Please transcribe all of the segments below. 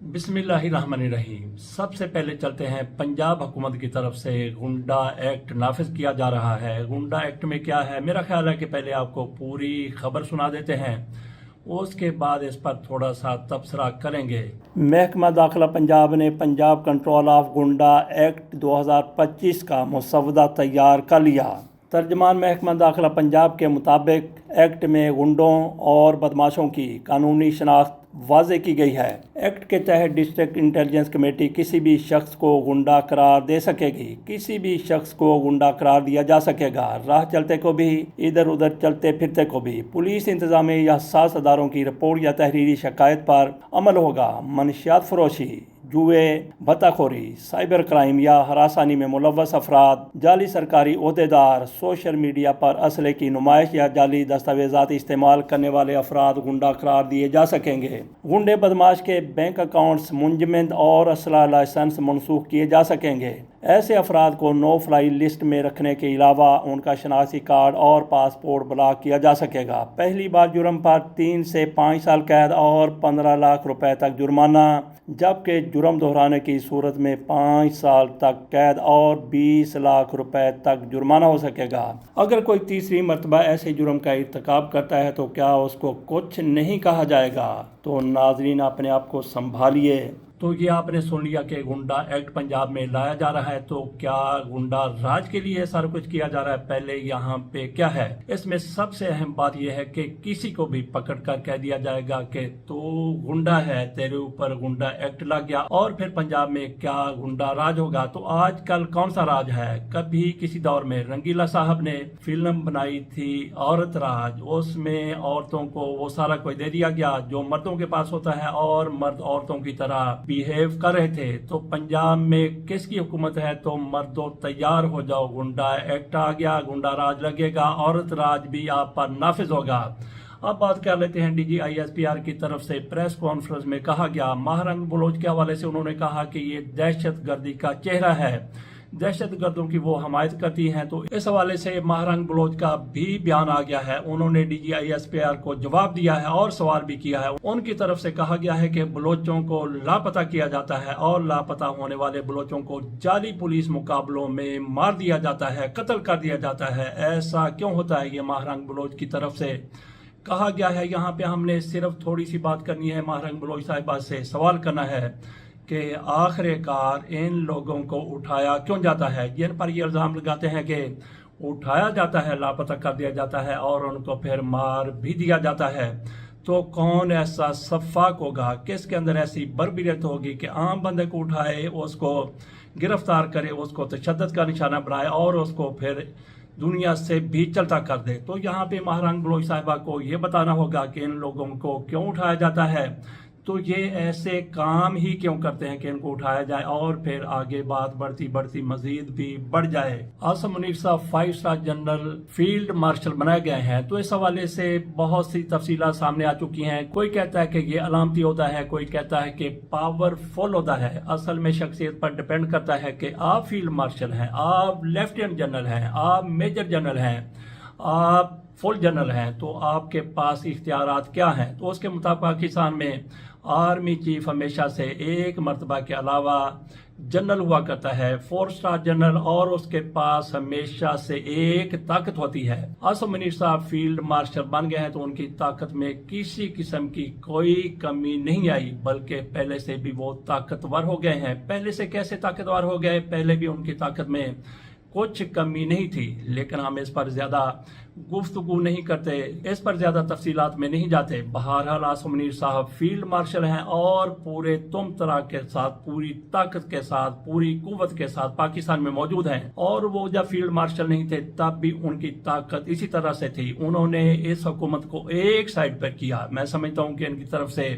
बिस्मिल्लाहिर्रहमानिर्रहीम। सबसे पहले चलते हैं पंजाब हुकूमत की तरफ से गुंडा एक्ट नाफिज किया जा रहा है। गुंडा एक्ट में क्या है, मेरा ख्याल है कि पहले आपको पूरी खबर सुना देते हैं, उसके बाद इस पर थोड़ा सा तबसरा करेंगे। महकमा दाखिला पंजाब ने पंजाब कंट्रोल ऑफ गुंडा एक्ट 2025 का मसवदा तैयार कर लिया। तर्जमान महकमा दाखिला पंजाब के मुताबिक एक्ट में गुंडों और बदमाशों की कानूनी शनाख्त वाज़े की गई है। एक्ट के तहत डिस्ट्रिक्ट इंटेलिजेंस कमेटी किसी भी शख्स को गुंडा करार दे सकेगी। किसी भी शख्स को गुंडा करार दिया जा सकेगा। राह चलते को भी, इधर उधर चलते फिरते को भी। पुलिस इंतजामिया या सास अदारों की रिपोर्ट या तहरीरी शिकायत पर अमल होगा। मनशियात फरोशी, जुए, भत्ताखोरी, साइबर क्राइम या हरासानी में मुलव्वस अफराद, जाली सरकारी ओहदेदार, सोशल मीडिया पर असले की नुमाइश या जाली दस्तावेजात इस्तेमाल करने वाले अफराद गुंडा करार दिए जा सकेंगे। गुंडे बदमाश के बैंक अकाउंट्स मुंजमद और असला लाइसेंस मनसूख किए जा सकेंगे। ऐसे अफराद को नो फ्लाई लिस्ट में रखने के अलावा उनका शनाख्ती कार्ड और पासपोर्ट ब्लॉक किया जा सकेगा। पहली बार जुर्म पर 3 से 5 साल कैद और 15 लाख रुपए तक जुर्माना, जबकि जुर्म दोहराने की सूरत में 5 साल तक कैद और 20 लाख रुपए तक जुर्माना हो सकेगा। अगर कोई तीसरी मरतबा ऐसे जुर्म का इर्तिकाब करता है तो क्या उसको कुछ नहीं कहा जाएगा? तो नाजरीन, अपने आप को संभालिए। तो ये आपने सुन लिया कि गुंडा एक्ट पंजाब में लाया जा रहा है। तो क्या गुंडा राज के लिए सारा कुछ किया जा रहा है? पहले यहाँ पे क्या है, इसमें सबसे अहम बात यह है कि किसी को भी पकड़ कर कह दिया जाएगा कि तू गुंडा है, तेरे ऊपर गुंडा एक्ट लग गया, और फिर पंजाब में क्या गुंडा राज होगा। तो आजकल कौन सा राज है? कभी किसी दौर में रंगीला साहब ने फिल्म बनाई थी औरत राज, उसमें औरतों को वो सारा कुछ दे दिया गया जो मर्दों के पास होता है, और मर्द औरतों की तरह बिहेव कर रहे थे। तो पंजाब में किसकी हुकूमत है? तो मर्दों तैयार हो जाओ, गुंडा एक्ट आ गया, गुंडा राज लगेगा, औरत राज भी आप पर नाफिज होगा। अब बात कर लेते हैं DGISPR की तरफ से प्रेस कॉन्फ्रेंस में कहा गया। महारंग बलोच के हवाले से उन्होंने कहा कि ये दहशत गर्दी का चेहरा है, दहशत गर्दों की वो हमायत करती हैं। तो इस हवाले से महारंग बलोच का भी बयान आ गया है। उन्होंने DGISPR को जवाब दिया है और सवाल भी किया है। उनकी तरफ से कहा गया है कि बलोचों को लापता किया जाता है और लापता होने वाले बलोचों को जाली पुलिस मुकाबलों में मार दिया जाता है, कत्ल कर दिया जाता है। ऐसा क्यों होता है? ये महारंग बलोच की तरफ से कहा गया है। यहाँ पे हमने सिर्फ थोड़ी सी बात करनी है, महारंग बलोच साहिबा से सवाल करना है कि आखिरकार इन लोगों को उठाया क्यों जाता है? जिन पर ये इल्ज़ाम लगाते हैं कि उठाया जाता है, लापता कर दिया जाता है और उनको फिर मार भी दिया जाता है, तो कौन ऐसा सफ़ाक होगा, किसके अंदर ऐसी बर्बरियत होगी कि आम बंदे को उठाए, उसको गिरफ्तार करे, उसको तशद्दुद का निशाना बनाए और उसको फिर दुनिया से भी चलता कर दे। तो यहाँ पे महारंग बलोच साहिबा को ये बताना होगा कि इन लोगों को क्यों उठाया जाता है, तो ये ऐसे काम ही क्यों करते हैं कि इनको उठाया जाए और फिर आगे बात बढ़ती बढ़ती मजीद भी बढ़ जाए। आसिम मुनीर साहब 5 स्टार जनरल फील्ड मार्शल बनाए गए हैं। तो इस हवाले से बहुत सी तफसीलात सामने आ चुकी हैं। कोई कहता है कि ये अलामती होता है, कोई कहता है कि पावरफुल होता है। असल में शख्सियत पर डिपेंड करता है कि आप फील्ड मार्शल हैं, आप लेफ्टिनेंट जनरल हैं, आप मेजर जनरल हैं, आप फुल जनरल हैं, तो आपके पास इख्तियारात क्या हैं। तो उसके मुताबिक पाकिस्तान में आर्मी चीफ हमेशा से एक मरतबा के अलावा जनरल हुआ करता है, 4 स्टार जनरल, और उसके पास हमेशा से एक ताकत होती है। आसिम मुनीर साहब फील्ड मार्शल बन गए हैं तो उनकी ताकत में किसी किस्म की कोई कमी नहीं आई, बल्कि पहले से भी वो ताकतवर हो गए हैं। पहले से कैसे ताकतवर हो गए? पहले भी उनकी ताकत में कुछ कमी नहीं थी, लेकिन हम इस पर ज़्यादा गुफ्तगू नहीं करते, इस पर ज़्यादा तफसीलात में नहीं जाते। बहरहाल आसिम मुनीर साहब फील्ड मार्शल हैं और पूरे तुम तरह के साथ, पूरी ताकत के साथ, पूरी कुव्वत के साथ पाकिस्तान में मौजूद हैं। और वो जब फील्ड मार्शल नहीं थे तब भी उनकी ताकत इसी तरह से थी। उन्होंने इस हुकूमत को एक साइड पर किया। मैं समझता हूँ कि इनकी तरफ से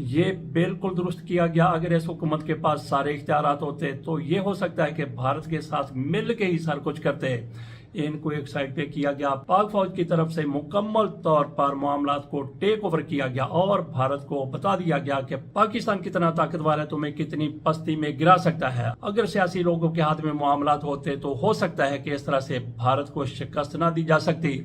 ये बिल्कुल दुरुस्त किया गया। अगर इस हुकूमत के पास सारे इख्तियारात होते तो ये हो सकता है कि भारत के साथ मिल के ही सारा कुछ करते। इनको एक साइड पे किया गया। पाक फौज की तरफ से मुकम्मल तौर पर मामलात को टेक ओवर किया गया और भारत को बता दिया गया कि पाकिस्तान कितना ताकतवर है, तुम्हें कितनी पस्ती में गिरा सकता है। अगर सियासी लोगों के हाथ में मामलात होते तो हो सकता है कि इस तरह से भारत को शिकस्त ना दी जा सकती।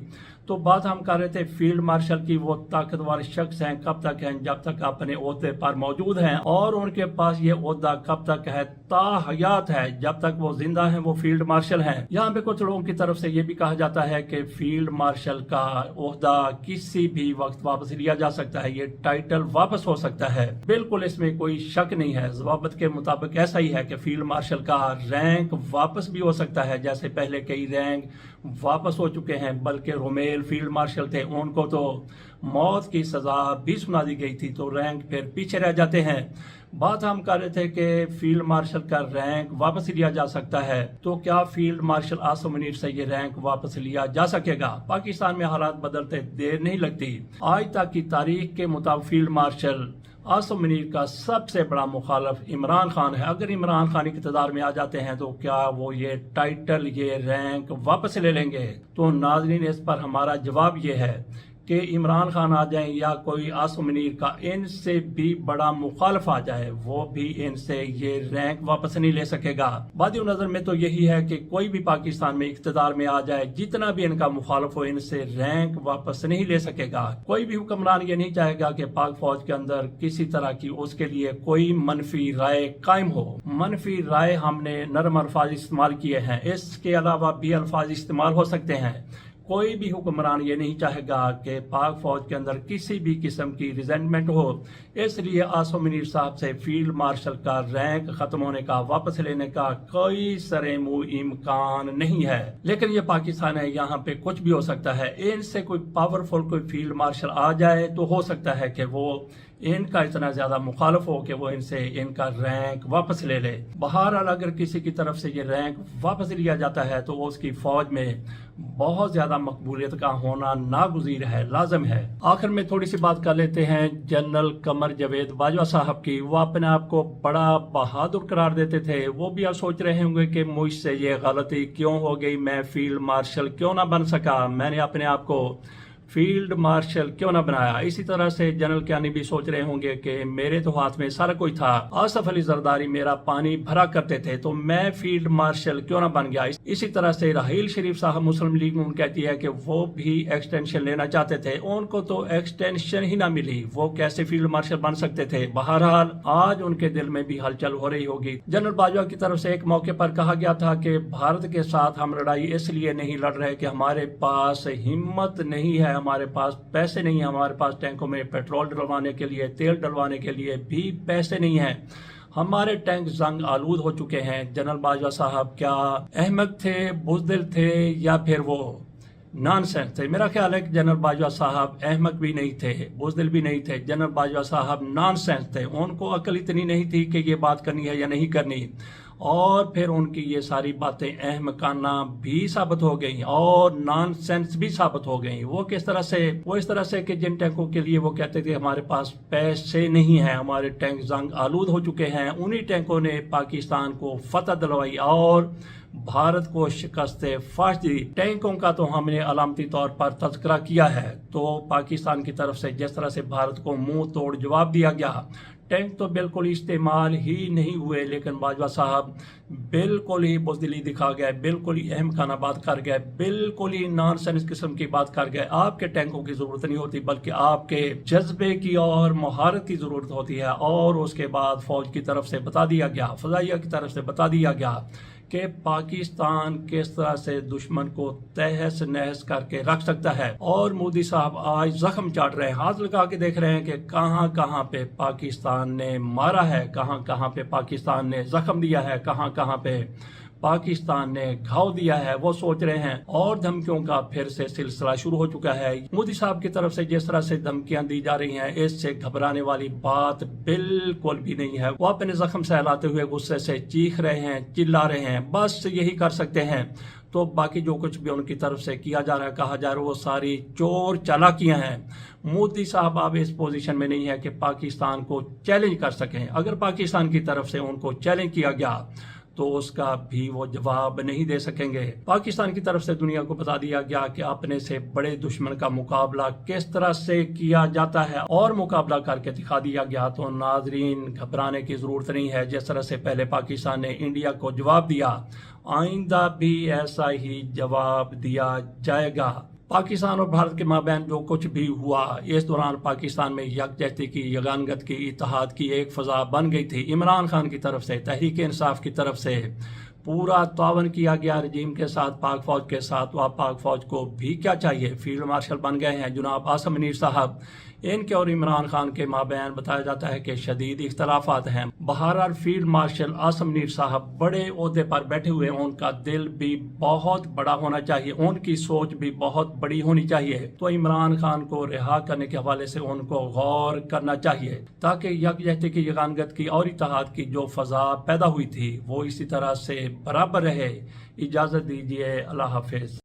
تو بات ہم کر رہے تھے فیلڈ مارشل کی. وہ طاقتور شخص ہیں کب تک ہیں؟ جب تک اپنے عہدے پر موجود ہیں، اور ان کے پاس یہ عہدہ کب تک ہے؟ تا حیات ہے. جب تک وہ زندہ ہیں وہ فیلڈ مارشل ہیں. یہاں پہ کچھ لوگوں کی طرف سے یہ بھی کہا جاتا ہے کہ فیلڈ مارشل کا عہدہ کسی بھی وقت واپس لیا جا سکتا ہے، یہ ٹائٹل واپس ہو سکتا ہے. بالکل اس میں کوئی شک نہیں ہے. ضوابط کے مطابق ایسا ہی ہے کہ فیلڈ مارشل کا رینک واپس بھی ہو سکتا ہے، جیسے پہلے کئی رینک واپس ہو چکے ہیں. بلکہ رومیل فیلڈ مارشل تھے، ان کو تو موت کی سزا بھی سنا دی گئی تھی، تو رینک پھر پیچھے رہ جاتے ہیں. بات ہم کر رہے تھے کہ فیلڈ مارشل کا رینک واپس لیا جا سکتا ہے، تو کیا فیلڈ مارشل عاصم منیر سے یہ رینک واپس لیا جا سکے گا؟ پاکستان میں حالات بدلتے دیر نہیں لگتی. آج تک کی تاریخ کے مطابق فیلڈ مارشل عاصم منیر کا سب سے بڑا مخالف عمران خان ہے. اگر عمران خان اقتدار میں آ جاتے ہیں تو کیا وہ یہ ٹائٹل، یہ رینک واپس لے لیں گے؟ تو ناظرین، اس پر ہمارا جواب یہ ہے کہ عمران خان آ جائیں یا کوئی عاصم منیر کا ان سے بھی بڑا مخالف آ جائے، وہ بھی ان سے یہ رینک واپس نہیں لے سکے گا. بادی نظر میں تو یہی ہے کہ کوئی بھی پاکستان میں اقتدار میں آ جائے، جتنا بھی ان کا مخالف ہو، ان سے رینک واپس نہیں لے سکے گا. کوئی بھی حکمران یہ نہیں چاہے گا کہ پاک فوج کے اندر کسی طرح کی اس کے لیے کوئی منفی رائے قائم ہو. منفی رائے ہم نے نرم الفاظ استعمال کیے ہیں، اس کے علاوہ بھی الفاظ استعمال ہو سکتے ہیں. کوئی بھی حکمران یہ نہیں چاہے گا کہ پاک فوج کے اندر کسی بھی قسم کی ریزنٹمنٹ ہو. اس لیے عاصم منیر صاحب سے فیلڈ مارشل کا رینک ختم ہونے کا، واپس لینے کا کوئی سرے منہ امکان نہیں ہے. لیکن یہ پاکستان ہے، یہاں پہ کچھ بھی ہو سکتا ہے. ان سے کوئی پاورفل کوئی فیلڈ مارشل آ جائے تو ہو سکتا ہے کہ وہ ان کا اتنا زیادہ مخالف ہو کہ وہ ان سے ان کا رینک واپس لے لے. بہرحال اگر کسی کی طرف سے یہ رینک واپس لیا جاتا ہے تو وہ اس کی فوج میں بہت زیادہ مقبولیت کا ہونا ناگزیر ہے، لازم ہے. آخر میں تھوڑی سی بات کر لیتے ہیں جنرل قمر جاوید باجوہ صاحب کی. وہ اپنے آپ کو بڑا بہادر قرار دیتے تھے. وہ بھی آپ سوچ رہے ہوں گے کہ مجھ سے یہ غلطی کیوں ہو گئی، میں فیلڈ مارشل کیوں نہ بن سکا، میں نے اپنے آپ کو فیلڈ مارشل کیوں نہ بنایا. اسی طرح سے جنرل کیانی بھی سوچ رہے ہوں گے کہ میرے تو ہاتھ میں سارا کوئی تھا، آصف علی زرداری میرا پانی بھرا کرتے تھے، تو میں فیلڈ مارشل کیوں نہ بن گیا. اسی طرح سے راحیل شریف صاحب مسلم لیگ میں کہتی ہے کہ وہ بھی ایکسٹینشن لینا چاہتے تھے، ان کو تو ایکسٹینشن ہی نہ ملی، وہ کیسے فیلڈ مارشل بن سکتے تھے. بہرحال آج ان کے دل میں بھی ہلچل ہو رہی ہوگی. جنرل باجوہ کی طرف سے ایک موقع پر کہا گیا تھا کہ بھارت کے ساتھ ہم لڑائی اس لیے نہیں لڑ رہے کہ ہمارے پاس ہمت نہیں ہے، ہمارے پاس پیسے نہیں ہیں، ہمارے پاس ٹینکوں میں پیٹرول ڈلوانے کے لیے، تیل ڈلوانے کے لیے بھی پیسے نہیں ہیں، ہمارے ٹینک زنگ آلود ہو چکے ہیں. جنرل باجوہ صاحب کیا احمق تھے، بزدل تھے، یا پھر وہ نان سینس تھے؟ میرا خیال ہے کہ جنرل باجوہ صاحب احمق بھی نہیں تھے، بزدل بھی نہیں تھے. جنرل باجوہ صاحب نان سینس تھے. ان کو عقل اتنی نہیں تھی کہ یہ بات کرنی ہے یا نہیں کرنی، اور پھر ان کی یہ ساری باتیں احمقانہ بھی ثابت ہو گئیں اور نان سینس بھی ثابت ہو گئیں. وہ کس طرح سے؟ وہ اس طرح سے کہ جن ٹینکوں کے لیے وہ کہتے تھے ہمارے پاس پیسے نہیں ہیں، ہمارے ٹینک زنگ آلود ہو چکے ہیں، انہی ٹینکوں نے پاکستان کو فتح دلوائی اور بھارت کو شکست فاش دی. ٹینکوں کا تو ہم نے علامتی طور پر تذکرہ کیا ہے. تو پاکستان کی طرف سے جس طرح سے بھارت کو منہ توڑ جواب دیا گیا، ٹینک تو بالکل استعمال ہی نہیں ہوئے، لیکن باجوہ صاحب بالکل ہی بزدلی دکھا گئے، بالکل ہی احمقانہ بات کر گئے، بالکل ہی نان سینس قسم کی بات کر گئے. آپ کے ٹینکوں کی ضرورت نہیں ہوتی، بلکہ آپ کے جذبے کی اور مہارت کی ضرورت ہوتی ہے. اور اس کے بعد فوج کی طرف سے بتا دیا گیا، فضائیہ کی طرف سے بتا دیا گیا کہ پاکستان کس طرح سے دشمن کو تہس نہس کر کے رکھ سکتا ہے. اور مودی صاحب آج زخم چاٹ رہے ہیں، ہاتھ لگا کے دیکھ رہے ہیں کہ کہاں کہاں پہ پاکستان نے مارا ہے، کہاں کہاں پہ پاکستان نے زخم دیا ہے، کہاں کہاں پہ پاکستان نے گھاؤ دیا ہے. وہ سوچ رہے ہیں اور دھمکیوں کا پھر سے سلسلہ شروع ہو چکا ہے. مودی صاحب کی طرف سے جس طرح سے دھمکیاں دی جا رہی ہیں، اس سے گھبرانے والی بات بالکل بھی نہیں ہے. وہ اپنے زخم سہلاتے ہوئے غصے سے چیخ رہے ہیں، چلا رہے ہیں، بس یہی کر سکتے ہیں. تو باقی جو کچھ بھی ان کی طرف سے کیا جا رہا ہے، کہا جا رہا ہے، وہ ساری چور چالاکیاں ہیں. مودی صاحب اب اس پوزیشن میں نہیں ہے کہ پاکستان کو چیلنج کر سکیں. اگر پاکستان کی طرف سے ان کو چیلنج کیا گیا تو اس کا بھی وہ جواب نہیں دے سکیں گے. پاکستان کی طرف سے دنیا کو بتا دیا گیا کہ اپنے سے بڑے دشمن کا مقابلہ کس طرح سے کیا جاتا ہے، اور مقابلہ کر کے دکھا دیا گیا. تو ناظرین، گھبرانے کی ضرورت نہیں ہے. جس طرح سے پہلے پاکستان نے انڈیا کو جواب دیا، آئندہ بھی ایسا ہی جواب دیا جائے گا. पाकिस्तान और भारत के माबैन जो कुछ भी हुआ, इस दौरान पाकिस्तान में यकजहती की, यगानगत की, इत्तेहाद की एक फ़ज़ा बन गई थी। इमरान खान की तरफ से, तहरीक इंसाफ की तरफ से पूरा तावन किया गया रजीम के साथ, पाक फ़ौज के साथ। वह पाक फ़ौज को भी क्या चाहिए, फील्ड मार्शल बन गए हैं जनाब आसिम मुनीर साहब। इनके और इमरान खान के माबैन बताया जाता है कि शदीद इख्तलाफात हैं। बहरहाल फील्ड मार्शल आसिम मुनीर साहब बड़े ओहदे पर बैठे हुए हैं, उनका दिल भी बहुत बड़ा होना चाहिए, उनकी सोच भी बहुत बड़ी होनी चाहिए। तो इमरान खान को रिहा करने के हवाले से उनको गौर करना चाहिए, ताकि यकजहती की, यगानगत की और इत्तेहाद की जो फ़ज़ा पैदा हुई थी वो इसी तरह से बराबर रहे। इजाज़त दीजिए, अल्लाह हाफिज़।